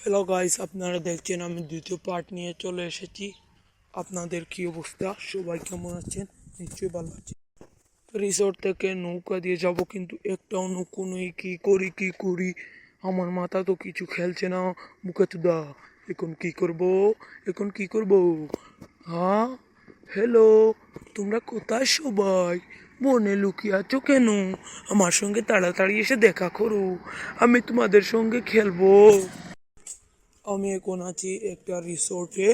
Hello guys, আপনারা দেখছেন আমি দ্বিতীয় পার্ট নিয়ে চলে এসেছি। আপনাদের কি অবস্থা? সবাই কেমন আছেন? নিশ্চয়ই ভালো আছেন। রিসোর্ট থেকে নৌকা দিয়ে যাব, কিন্তু একটাও নৌকো নেই। কি করি আমার মাথা তো কিছু খেলছে না। মুখে চুদা, এখন কি করব? হ্যাঁ, হ্যালো, তোমরা কোথায় সবাই? বনে লুকিয়ে আছো কেন? আমার সঙ্গে তাড়াতাড়ি এসে দেখা করো, আমি তোমাদের সঙ্গে খেলবো। আমি এখন আছি একটা রিসোর্টে।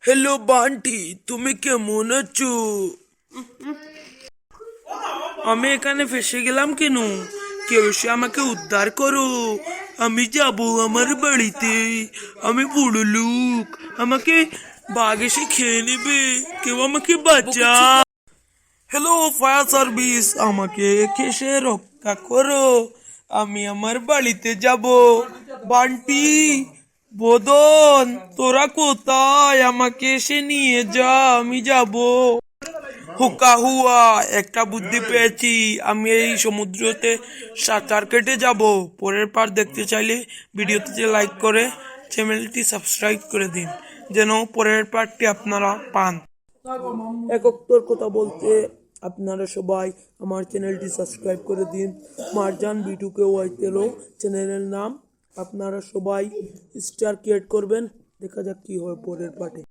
হ্যালো বান্টি, তুমি কেমন আছো? আমি এখানে ফেসে গেলাম কেন? কেউ এসে আমাকে উদ্ধার করো। আমি যাব আমার বাড়িতে। আমি বুড়ো লোক, আমাকে বাঘ এসে খেয়ে নেবে। কেউ আমাকে বাঁচা। হ্যালো ফায়ার সার্ভিস, আমাকে এসে রক্ষা করো। আমি আমার বাড়িতে যাব। বান্টি, বদন, তোরা কোথায়? আমাকে এসে নিয়ে যা, আমি যাব। হুকা হুয়া, একটা বুদ্ধি পেয়েছি। আমি এই সমুদ্রতে সাঁতার কেটে যাব। পরের পার্ট দেখতে চাইলে ভিডিওতে লাইক করে চ্যানেলটি সাবস্ক্রাইব করে দিন, যেন পরের পার্টটি আপনারা পান। একত্তর কথা বলতে আপনারা সবাই আমার চ্যানেলটি সাবস্ক্রাইব করে দিন। মারজান বিটুকে ওয়াইতেলো চ্যানেলের নাম। আপনারা সবাই স্টার ক্রিয়েট করবেন। দেখা যাক কি হয় পরের পার্টে।